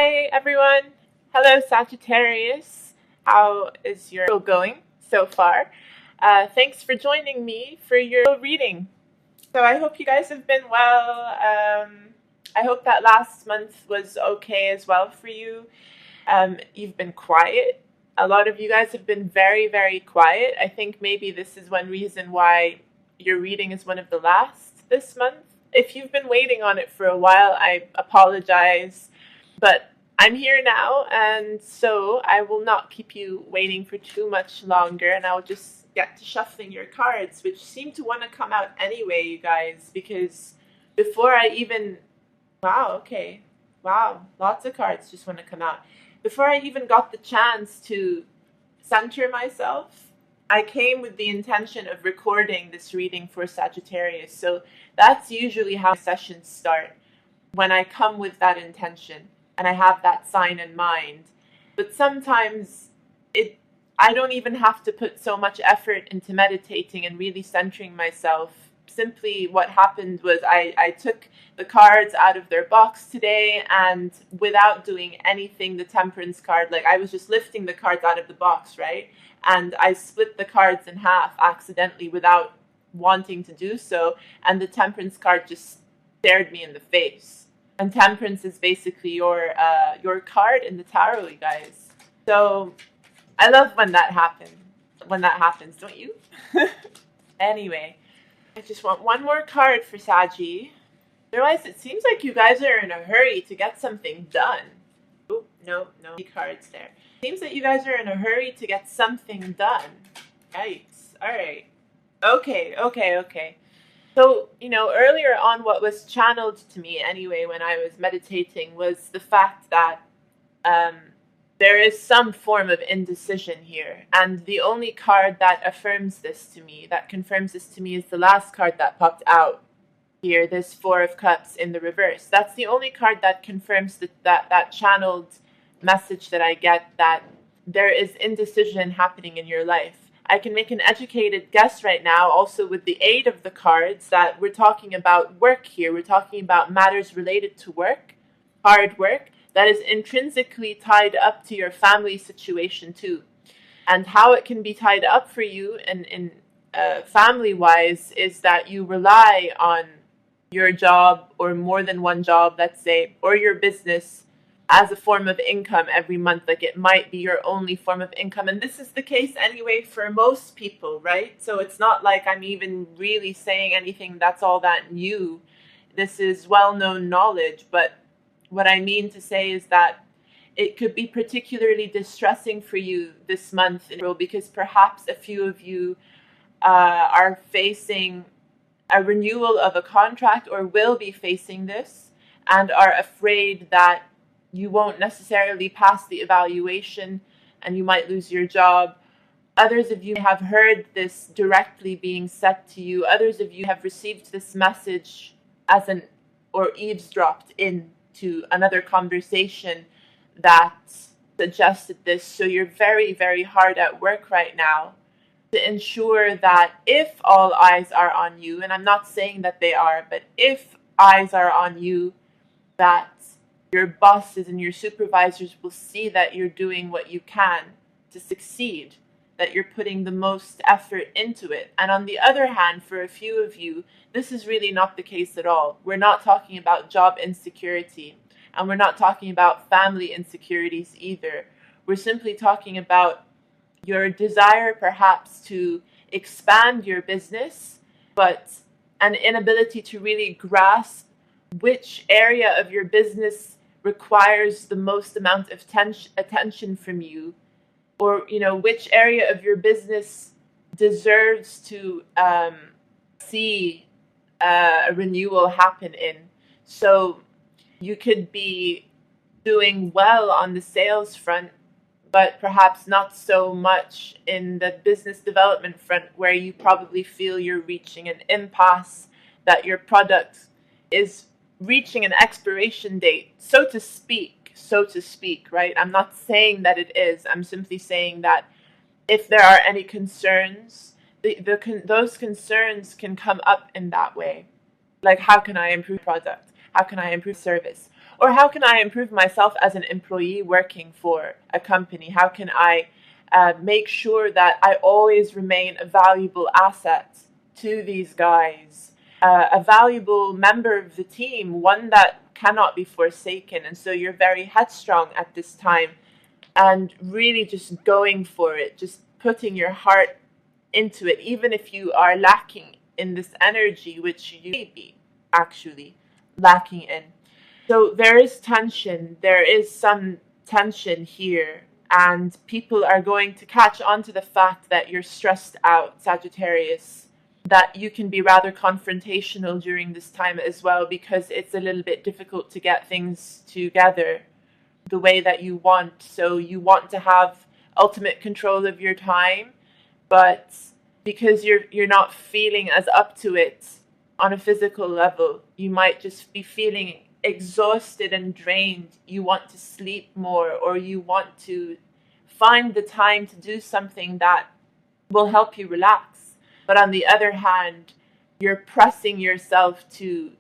Hi, everyone. Hello, Sagittarius. How is your going so far? Thanks for joining me for your reading. So I hope you guys have been well. I hope that last month was okay as well for you. You've been quiet. A lot of you guys have been very, very quiet. I think maybe this is one reason why your reading is one of the last this month. If you've been waiting on it for a while, I apologize. But I'm here now, and so I will not keep you waiting for too much longer, and I'll just get to shuffling your cards, which seem to want to come out anyway, you guys, because before I even... Wow, okay. Wow, lots of cards just want to come out. Before I even got the chance to center myself, I came with the intention of recording this reading for Sagittarius. So that's usually how sessions start, when I come with that intention and I have that sign in mind. But sometimes I don't even have to put so much effort into meditating and really centering myself. Simply what happened was I took the cards out of their box today, and without doing anything, the Temperance card, like I was just lifting the cards out of the box, right? And I split the cards in half accidentally without wanting to do so, and the Temperance card just stared me in the face. And Temperance is basically your card in the tarot, you guys. So I love when that happens, don't you? Anyway, I just want one more card for Saggy. Otherwise, it seems like you guys are in a hurry to get something done. Oh, no cards there. Seems that you guys are in a hurry to get something done. Yikes. All right. Okay. So, earlier on, what was channeled to me anyway when I was meditating was the fact that there is some form of indecision here. And the only card that affirms this to me, that confirms this to me, is the last card that popped out here, this Four of Cups in the reverse. That's the only card that confirms that channeled message that I get, that there is indecision happening in your life. I can make an educated guess right now, also with the aid of the cards, that we're talking about work here. We're talking about matters related to work, hard work, that is intrinsically tied up to your family situation too. And how it can be tied up for you in family-wise is that you rely on your job, or more than one job, let's say, or your business as a form of income every month. Like, it might be your only form of income. And this is the case anyway for most people, right? So it's not like I'm even really saying anything that's all that new. This is well-known knowledge. But what I mean to say is that it could be particularly distressing for you this month, because perhaps a few of you are facing a renewal of a contract, or will be facing this, and are afraid that you won't necessarily pass the evaluation and you might lose your job. Others of you have heard this directly being said to you. Others of you have received this message or eavesdropped into another conversation that suggested this. So you're very, very hard at work right now to ensure that if all eyes are on you, and I'm not saying that they are, but if eyes are on you, that your bosses and your supervisors will see that you're doing what you can to succeed, that you're putting the most effort into it. And on the other hand, for a few of you, this is really not the case at all. We're not talking about job insecurity, and we're not talking about family insecurities either. We're simply talking about your desire perhaps to expand your business, but an inability to really grasp which area of your business requires the most amount of attention from you, or which area of your business deserves to see a renewal happen in. So you could be doing well on the sales front, but perhaps not so much in the business development front, where you probably feel you're reaching an impasse, that your product is reaching an expiration date, so to speak, right? I'm not saying that it is. I'm simply saying that if there are any concerns, those concerns can come up in that way. Like, how can I improve product? How can I improve service? Or how can I improve myself as an employee working for a company? How can I make sure that I always remain a valuable asset to these guys, a valuable member of the team, one that cannot be forsaken? And so you're very headstrong at this time and really just going for it, just putting your heart into it, even if you are lacking in this energy, which you may be actually lacking in. So there is tension, there is some tension here, and people are going to catch on to the fact that you're stressed out, Sagittarius, that you can be rather confrontational during this time as well, because it's a little bit difficult to get things together the way that you want. So you want to have ultimate control of your time, but because you're not feeling as up to it on a physical level, you might just be feeling exhausted and drained. You want to sleep more, or you want to find the time to do something that will help you relax. But on the other hand, you're pressing yourself to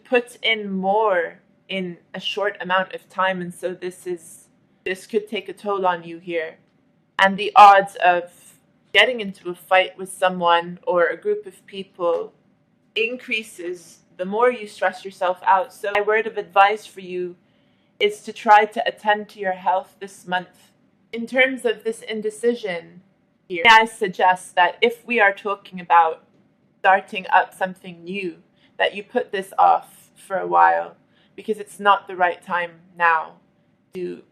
put in more in a short amount of time, and so this could take a toll on you here. And the odds of getting into a fight with someone or a group of people increases the more you stress yourself out. So my word of advice for you is to try to attend to your health this month. In terms of this indecision here, I suggest that if we are talking about starting up something new, that you put this off for a while, because it's not the right time now to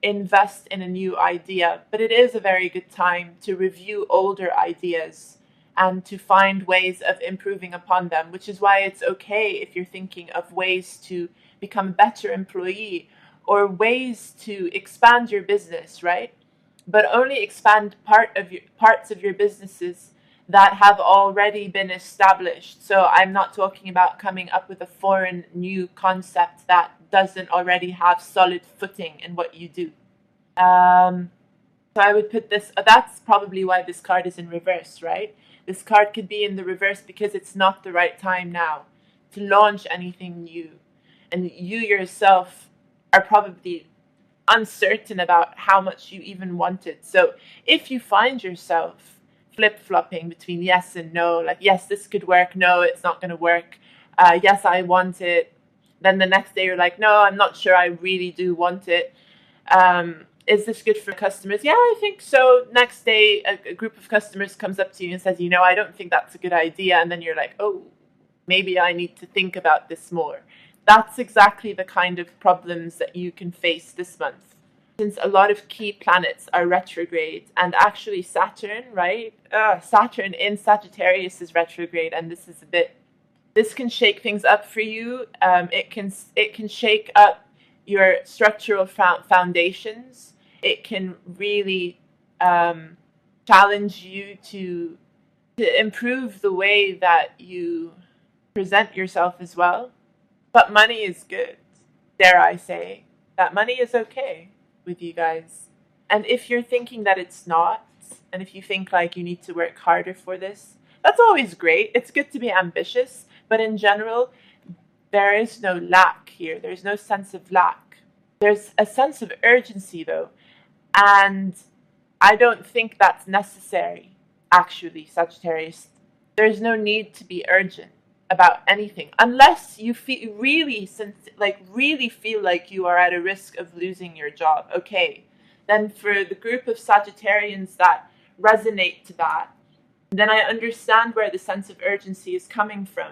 invest in a new idea. But it is a very good time to review older ideas and to find ways of improving upon them, which is why it's okay if you're thinking of ways to become a better employee or ways to expand your business, right? But only expand parts of your businesses that have already been established. So I'm not talking about coming up with a foreign new concept that doesn't already have solid footing in what you do. So I would put this, that's probably why this card is in reverse, right? This card could be in the reverse because it's not the right time now to launch anything new. And you yourself are probably uncertain about how much you even want it. So if you find yourself flip-flopping between yes and no, like yes, this could work, no, it's not going to work, yes, I want it, then the next day you're like, no, I'm not sure I really do want it. Is this good for customers? Yeah, I think so. Next day, a group of customers comes up to you and says, I don't think that's a good idea. And then you're like, oh, maybe I need to think about this more. That's exactly the kind of problems that you can face this month. Since a lot of key planets are retrograde, and actually Saturn, right? Saturn in Sagittarius is retrograde, and this can shake things up for you. It can shake up your structural foundations. It can really challenge you to improve the way that you present yourself as well. But money is good, dare I say. That money is okay with you guys. And if you're thinking that it's not, and if you think like you need to work harder for this, that's always great. It's good to be ambitious, but in general, there is no lack here. There's no sense of lack. There's a sense of urgency though, and I don't think that's necessary, actually, Sagittarius. There's no need to be urgent about anything unless you really feel like you are at a risk of losing your job. Okay, then for the group of Sagittarians that resonate to that, then I understand where the sense of urgency is coming from.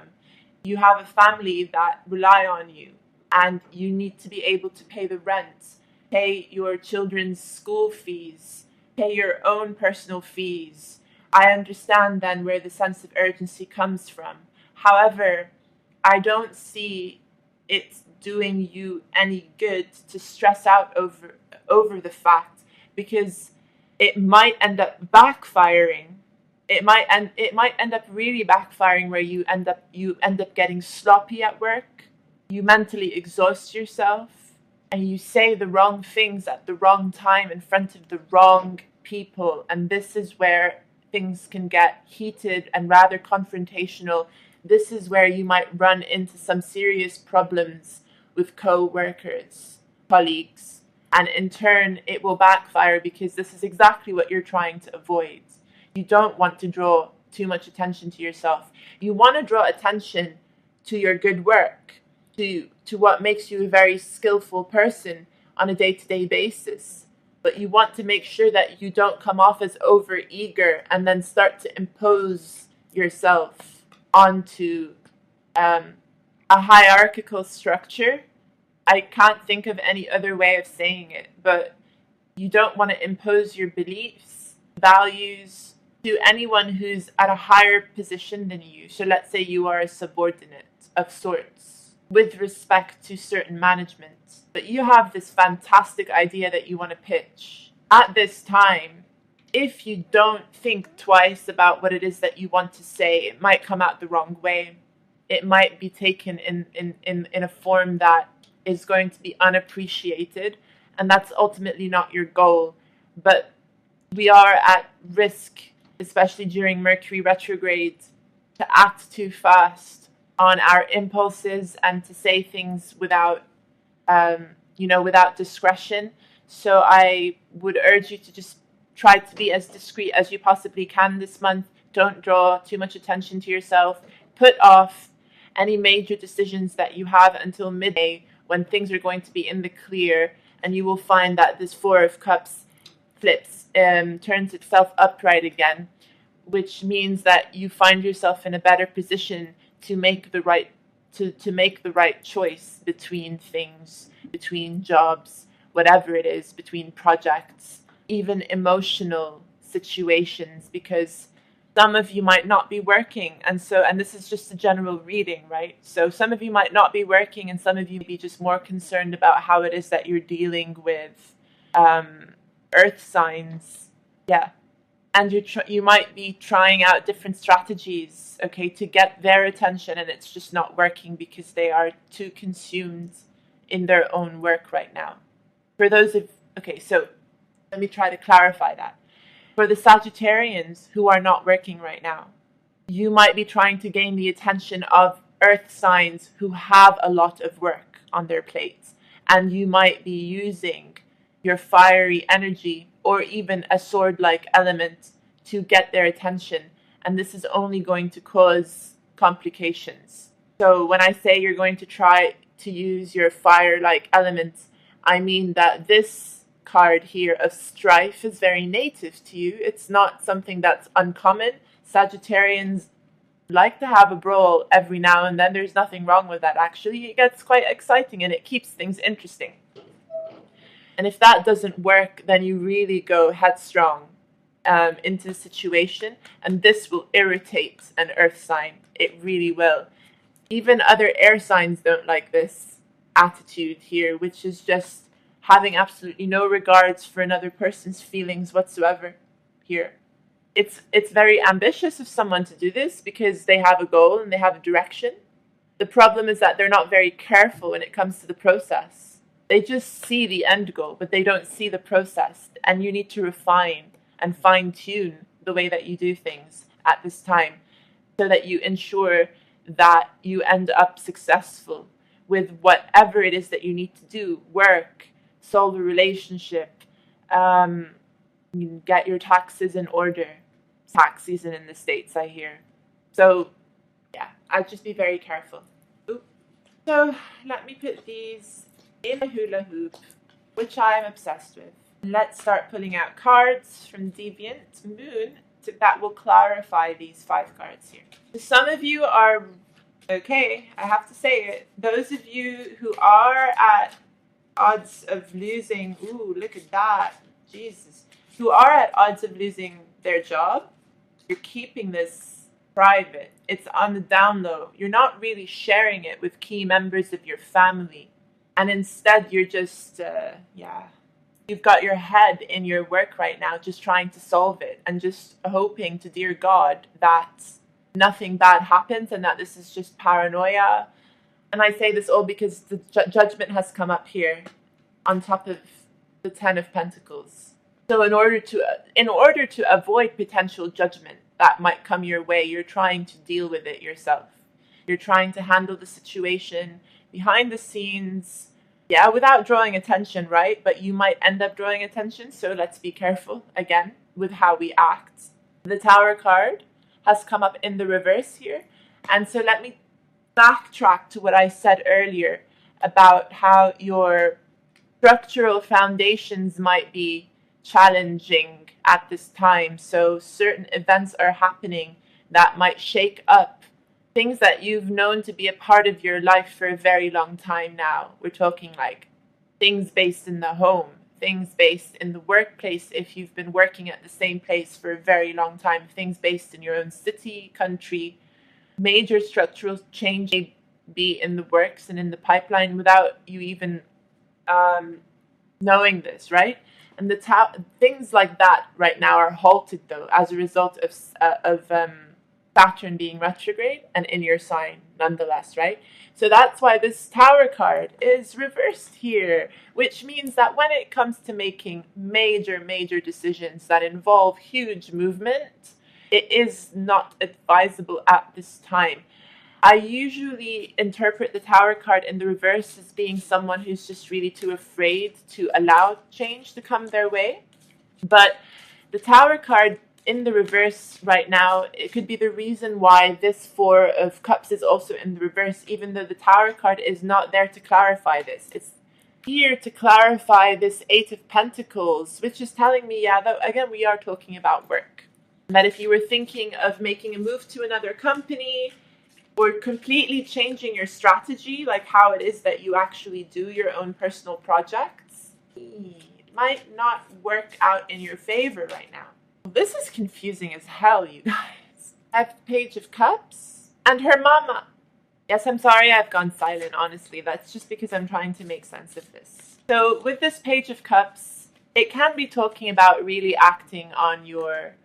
You have a family that rely on you, and you need to be able to pay the rent, pay your children's school fees, pay your own personal fees. I understand then where the sense of urgency comes from. However, I don't see it doing you any good to stress out over the fact, because it might end up backfiring. It might end up really backfiring, where you end up getting sloppy at work. You mentally exhaust yourself, and you say the wrong things at the wrong time in front of the wrong people, and this is where things can get heated and rather confrontational. This is where you might run into some serious problems with co-workers, colleagues, and in turn it will backfire because this is exactly what you're trying to avoid. You don't want to draw too much attention to yourself. You want to draw attention to your good work, to what makes you a very skillful person on a day-to-day basis. But you want to make sure that you don't come off as overeager and then start to impose yourself onto a hierarchical structure. I can't think of any other way of saying it, but you don't want to impose your beliefs, values to anyone who's at a higher position than you. So let's say you are a subordinate of sorts with respect to certain management, but you have this fantastic idea that you want to pitch. At this time, if you don't think twice about what it is that you want to say, it might come out the wrong way. It might be taken in a form that is going to be unappreciated, and that's ultimately not your goal. But we are at risk, especially during Mercury retrograde, to act too fast on our impulses and to say things without without discretion. So I would urge you to just try to be as discreet as you possibly can this month. Don't draw too much attention to yourself. Put off any major decisions that you have until midday, when things are going to be in the clear, and you will find that this Four of Cups flips, turns itself upright again, which means that you find yourself in a better position to make the right to make the right choice between things, between jobs, whatever it is, between projects, even emotional situations, because some of you might not be working, and this is just a general reading, right? So some of you might not be working, and some of you may be just more concerned about how it is that you're dealing with earth signs. Yeah. And you might be trying out different strategies, okay, to get their attention, and it's just not working because they are too consumed in their own work right now. So let me try to clarify that. For the Sagittarians who are not working right now, you might be trying to gain the attention of earth signs who have a lot of work on their plates, and you might be using your fiery energy or even a sword-like element to get their attention, and this is only going to cause complications. So when I say you're going to try to use your fire-like elements, I mean that this card here of strife is very native to you. It's not something that's uncommon. Sagittarians like to have a brawl every now and then. There's nothing wrong with that, actually. It gets quite exciting and it keeps things interesting. And if that doesn't work, then you really go headstrong into the situation, and this will irritate an earth sign. It really will. Even other air signs don't like this attitude here, which is just having absolutely no regards for another person's feelings whatsoever here. It's very ambitious of someone to do this because they have a goal and they have a direction. The problem is that they're not very careful when it comes to the process. They just see the end goal, but they don't see the process. And you need to refine and fine-tune the way that you do things at this time so that you ensure that you end up successful with whatever it is that you need to do. Work, solve a relationship, get your taxes in order. Tax season in the States, I hear. So, yeah, I'd just be very careful. Ooh. So, let me put these in a hula hoop, which I'm obsessed with. Let's start pulling out cards from Deviant Moon that will clarify these 5 cards here. So some of you are, okay, I have to say it, those of you who are at odds of losing, ooh, look at that, Jesus, who are at odds of losing their job, you're keeping this private. It's on the down low. You're not really sharing it with key members of your family. And instead, you're just, you've got your head in your work right now, just trying to solve it and just hoping to dear God that nothing bad happens and that this is just paranoia. And I say this all because the judgment has come up here on top of the 10 of Pentacles. So in order to avoid potential judgment that might come your way, you're trying to deal with it yourself. You're trying to handle the situation behind the scenes. Yeah, without drawing attention, right? But you might end up drawing attention, so let's be careful, again, with how we act. The Tower card has come up in the reverse here. And so let me backtrack to what I said earlier about how your structural foundations might be challenging at this time. So certain events are happening that might shake up things that you've known to be a part of your life for a very long time now. We're talking like things based in the home, things based in the workplace if you've been working at the same place for a very long time, things based in your own city, country. Major structural change may be in the works and in the pipeline without you even knowing this, right? And things like that right now are halted though as a result of Saturn being retrograde and in your sign nonetheless, right? So that's why this Tower card is reversed here, which means that when it comes to making major decisions that involve huge movement, it is not advisable at this time. I usually interpret the Tower card in the reverse as being someone who's just really too afraid to allow change to come their way. But the Tower card in the reverse right now, it could be the reason why this Four of Cups is also in the reverse, even though the Tower card is not there to clarify this. It's here to clarify this Eight of Pentacles, which is telling me, yeah, that again, we are talking about work. That if you were thinking of making a move to another company, or completely changing your strategy, like how it is that you actually do your own personal projects, it might not work out in your favor right now. This is confusing as hell, you guys. I have the Page of Cups and her mama. Yes, I'm sorry I've gone silent, honestly. That's just because I'm trying to make sense of this. So with this Page of Cups, it can be talking about really acting on your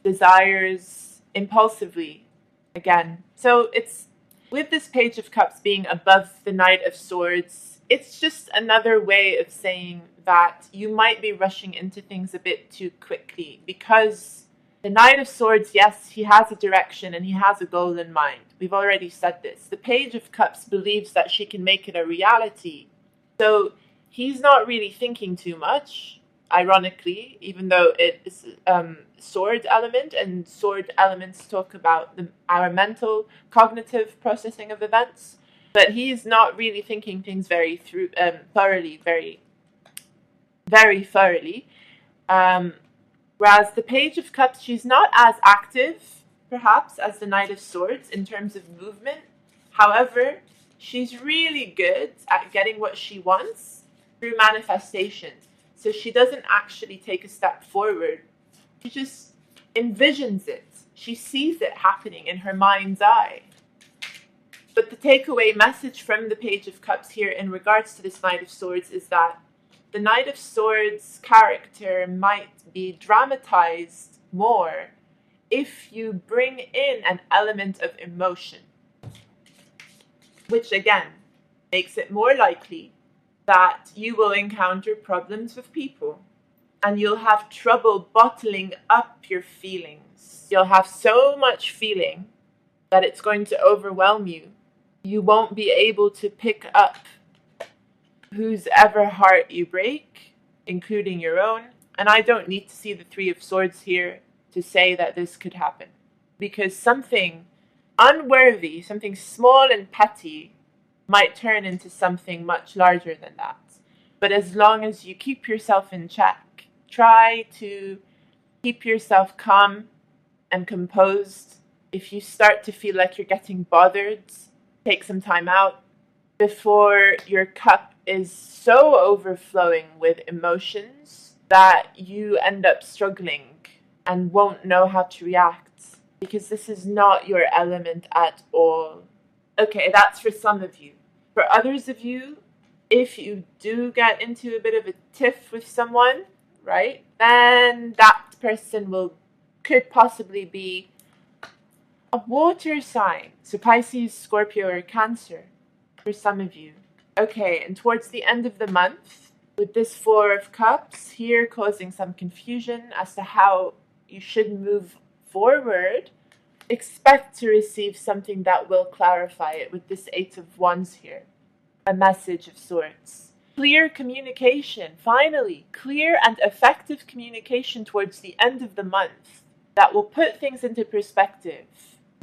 desires impulsively. Again, so it's with this Page of Cups being above the Knight of Swords, it's just another way of saying that you might be rushing into things a bit too quickly, because the Knight of Swords, yes, he has a direction and he has a goal in mind. We've already said this. The Page of Cups believes that she can make it a reality. So he's not really thinking too much. Ironically, even though it is sword element, and sword elements talk about our mental, cognitive processing of events, but he's not really thinking things very thoroughly, very thoroughly. Whereas the Page of Cups, she's not as active, perhaps, as the Knight of Swords in terms of movement. However, she's really good at getting what she wants through manifestation. So she doesn't actually take a step forward. She just envisions it. She sees it happening in her mind's eye. But the takeaway message from the Page of Cups here in regards to this Knight of Swords is that the Knight of Swords character might be dramatized more if you bring in an element of emotion, which again makes it more likely that you will encounter problems with people and you'll have trouble bottling up your feelings. You'll have so much feeling that it's going to overwhelm you. You won't be able to pick up whose ever heart you break, including your own. And I don't need to see the Three of Swords here to say that this could happen, because something unworthy, something small and petty, might turn into something much larger than that. But as long as you keep yourself in check, try to keep yourself calm and composed. If you start to feel like you're getting bothered, take some time out before your cup is so overflowing with emotions that you end up struggling and won't know how to react, because this is not your element at all. Okay, that's for some of you. For others of you, if you do get into a bit of a tiff with someone, right, then that person could possibly be a water sign. So Pisces, Scorpio, or Cancer for some of you. Okay, and towards the end of the month, with this Four of Cups here causing some confusion as to how you should move forward, expect to receive something that will clarify it with this Eight of Wands here. a message of sorts. Clear communication, finally, clear and effective communication towards the end of the month that will put things into perspective,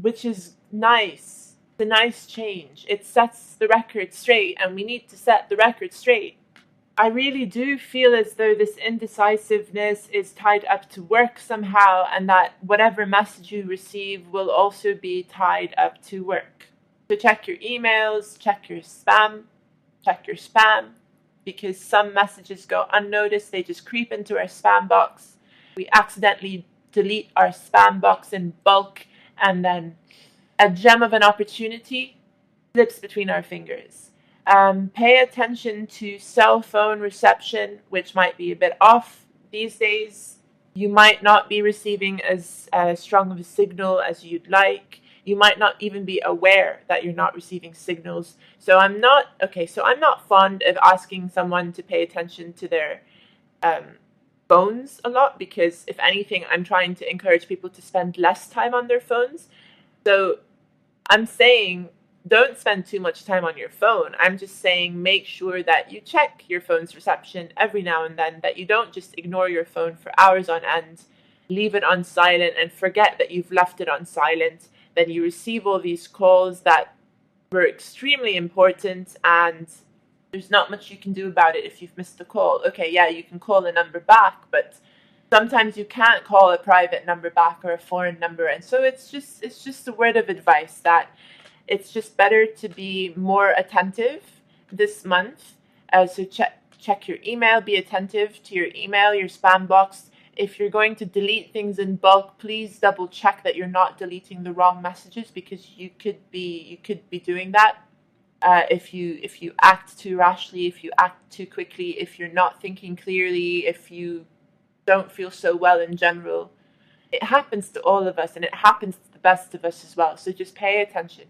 which is nice. It's a nice change. It sets the record straight, and we need to set the record straight. I really do feel as though this indecisiveness is tied up to work somehow, and that whatever message you receive will also be tied up to work. So check your emails, check your spam, because some messages go unnoticed. They just creep into our spam box. We accidentally delete our spam box in bulk, and then a gem of an opportunity slips between our fingers. Pay attention to cell phone reception, which might be a bit off these days. You might not be receiving as strong of a signal as you'd like. You might not even be aware that you're not receiving signals. So I'm not fond of asking someone to pay attention to their phones a lot, because if anything, I'm trying to encourage people to spend less time on their phones. So I'm saying, don't spend too much time on your phone. I'm just saying, make sure that you check your phone's reception every now and then, that you don't just ignore your phone for hours on end, leave it on silent and forget that you've left it on silent. Then you receive all these calls that were extremely important, and there's not much you can do about it if you've missed the call. Okay, yeah, you can call the number back, but sometimes you can't call a private number back or a foreign number. And so it's just a word of advice that it's just better to be more attentive this month. So check your email, be attentive to your email, your spam box. If you're going to delete things in bulk, please double check that you're not deleting the wrong messages, because you could be doing that. If you act too rashly, if you act too quickly, if you're not thinking clearly, if you don't feel so well in general. It happens to all of us, and it happens to the best of us as well. So just pay attention.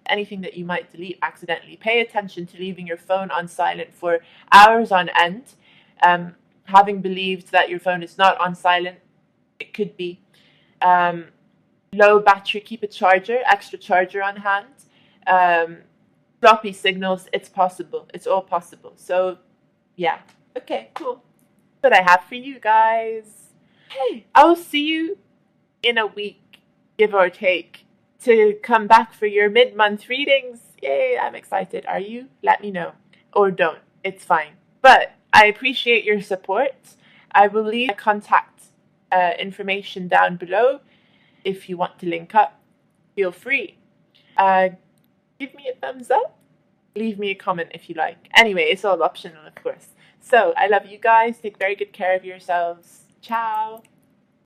Anything that you might delete accidentally. Pay attention to leaving your phone on silent for hours on end. Having believed that your phone is not on silent, it could be. Low battery, keep a charger, extra charger on hand. Floppy signals, it's possible. It's all possible. So, yeah. Okay, cool. That's what I have for you guys. Hey, I'll see you in a week, give or take, to come back for your mid-month readings. Yay, I'm excited. Are you? Let me know. Or don't. It's fine. But I appreciate your support. I will leave my contact information down below. If you want to link up, feel free. Give me a thumbs up. Leave me a comment if you like. Anyway, it's all optional, of course. So, I love you guys. Take very good care of yourselves. Ciao.